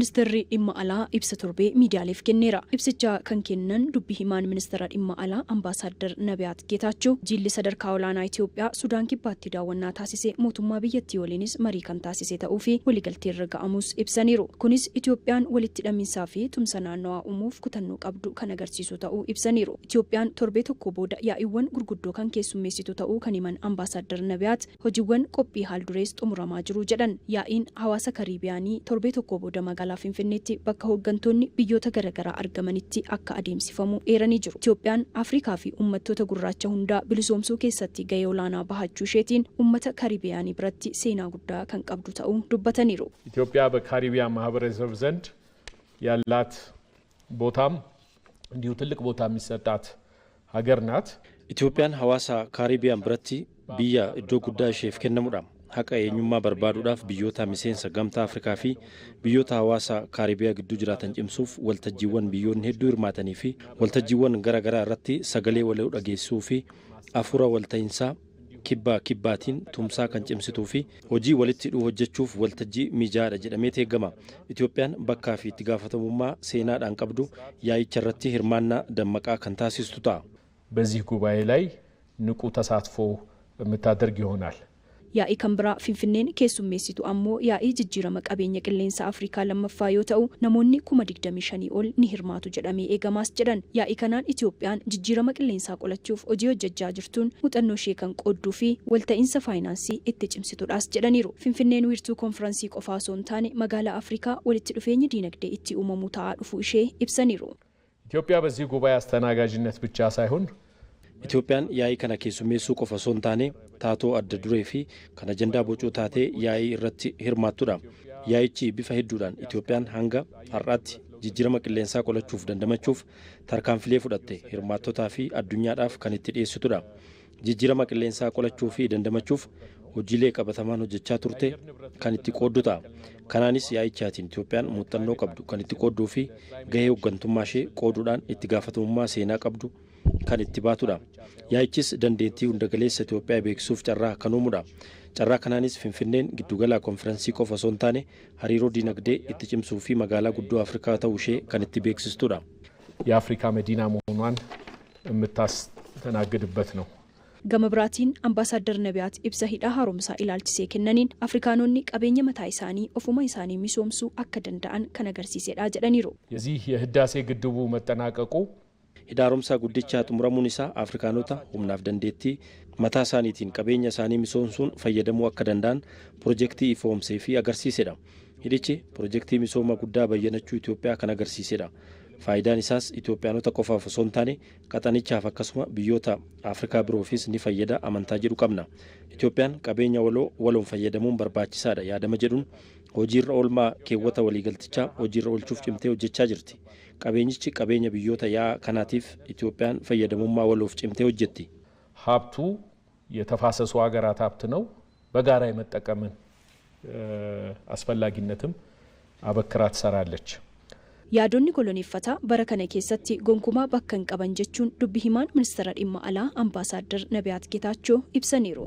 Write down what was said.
Ministeerri dhimma alaa ibsa torbee miidiyaaleef kenneera. Ibsicha kan kennan dubbii himaan ministeera dhimma alaa Ambaasaadder Nabiyaat Geetaachoo jilli sadarkaa olaanaa Itoophiyaa Sudaan kibbaatti daawwannaa taasisee mootummaa biyyattii waliinis marii kan taasisee ta'uu fi waliigaltee irra ga'amus ibsaniiru. Kunis Itoophiyaan walitti hidhaminsaa fi tumsa naannawaa uumuuf kutannoo qabdu kan agarsiisu ta'uu ibsaniiru. Itoophiyaan torbee tokko booda yaa'iiwwan gurguddoo kan keessummeessitu ta'uu kan himan Ambaasaadder Nabiyaat hojiiwwan qophii haal durees xumuramaa jiru jedhan. Yaa'iin hawaasa Karibiyaanii torbee tokko booda magaalaa Finfinneetti bakka hooggantoonni biyyoota garaagaraa argamanitti akka adeemsifamu eeranii jiru. Itoophiyaan Afrikaa fi uummattoota gurraacha hundaa bilisoomsuu keessatti gahee olaanaa bahachuu isheetiin uummata Karibiyaanii biratti seenaa guddaa kan qabdu ta'uu dubbataniiru. ኢትዮጵያ በካሪቢያን ማህበረሰብ ዘንድ ያላት ቦታም እንዲሁ ትልቅ ቦታ የሚሰጣት ሀገር ናት። ኢትዮጵያን ሐዋሳ ካሪቢያን ብረቲ ብያ እዶ ጉዳይ ሼፍ ከነሙዳ haqa eenyummaa barbaaduudhaaf biyyoota miseensa gamtaa Afrikaa fi biyyoota hawaasa Kaaribiyaa gidduu jiraatan cimsuuf waltajjiiwwan biyyoonni hedduu hirmaatanii fi waltajjiiwwan garaagaraa irratti sagalee waloo dhageessuu fi afuura walta'iinsaa kibbaatiin tumsaa kan cimsituu fi hojii walitti hidhuu hojjechuuf waltajjii mijaadha jedhamee eegama. Itoophiyaan bakkaa fi itti gaafatamummaa seenaadhaan qabdu yaa'icha irratti hirmaannaa dammaqaa kan taasistu ta'a. በዚህ ጉባኤ ላይ ንቁ ተሳትፎ የምታደርግ ይሆናል። Yaa'ii kan biraa Finfinneen keessummeessitu ammoo yaa'ii jijjiirama qabeenya qilleensa Afrikaa lammaffaa yoo ta'u namoonni 25,000 ol ni hirmaatu jedhamee eegamaas jedhan. Yaa'ii kanaan Itoophiyaan jijjiirama qilleensaa qolachuuf hojii hojjechaa jirtuun muuxannoo ishee kan qoodduu fi walta'iinsa faayinaansii itti cimsituudhaas jedhaniiru. Finfinneen wiirtuu konfiraansii qofaa osoo hin taane magaalaa Afrikaa walitti dhufeenyi diinagdee itti uumamu ta'aa dhufuu ishee ibsaniiru. ኢትዮጵያ በዚህ ጉባኤ አስተናጋጅነት ብቻ ሳይሆን Itoophiyaan yaa'ii kana keessummeessuu qofa osoo hin taane taatoo adda duree fi kan ajandaa bocuu taatee yaa'ii irratti hirmaattudha. Yaa'ichi bifa hedduudhaan Itoophiyaan hanga har'aatti jijjiirama qilleensaa qolachuuf dandamachuuf tarkaanfilee fudhatte hirmaattotaa fi addunyaadhaaf kan itti dhiyeessitudha. Jijjiirama qilleensaa qolachuu fi dandamachuuf hojiilee qabatamaan hojjechaa turte kan itti qooddu ta'a. Kanaanis yaa'ichaatiin Itoophiyaan muuxannoo qabdu kan itti qoodduu fi gahee hooggantummaa ishee qooduudhaan itti gaafatamummaa seenaa qabdu kan itti baatudha. Yaa'ichis dandeettii hundagaleessa Itoophiyaa beeksisuuf carraa kan uumudha. Carraa kanaanis Finfinneen giddugala konfiraansii qofa osoo hin taane hariiroo diinagdee itti cimsuu fi magaalaa guddoo Afrikaa ta'uu ishee kan itti beeksistudha. የአፍሪካ መዲና መሆኗን የምታስተናግድበት ነው። Gama biraatiin Ambaasaadder Nabiyaat ibsa hidhaa haaromsaa ilaalchisee kennaniin Afrikaanonni qabeenya mataa isaanii ofuma isaanii misoomsuu akka danda'an kan agarsiisedha jedhaniiru. የዚህ የህዳሴ ግድቡ መጠናቀቁ hidhaa haaromsaa guddichaa xumuramuun isaa Afrikaanota humnaaf dandeettii mataa isaaniitiin qabeenya isaanii misoomsuun fayyadamuu akka danda'an piroojeektii ifoomsee fi agarsiisedha. Hidhichi piroojeektii misooma guddaa bayyanachuu Itoophiyaa kan agarsiisedha. Faayidaan isaas Itoophiyaanota qofaaf osoo hin taane qaxanichaaf akkasuma biyyoota Afrikaa biroofis ni fayyada amantaa jedhu qabna. Itoophiyaan qabeenya waloon fayyadamuun barbaachisaadha yaadama jedhuun hojiirra oolmaa keewwata waliigaltichaa hojiirra oolchuuf cimtee hojjechaa jirti. Qabeenyichi qabeenya biyyoota yaa kanaatiif Itoophiyaan fayyadamummaa waloof cimtee hojjetti. ሀብቱ የተፋሰሱ ሀገራት ሀብት ነው። በጋራ የመጠቀምን አስፈላጊነትም አበክራ ትሰራለች። Yaadonni koloneeffataa bara kana keessatti gonkumaa bakka hin qaban jechuun dubbii himaan ministeera dhimma alaa Ambaasaadder Nabiyaat Geetaachoo ibsaniiru.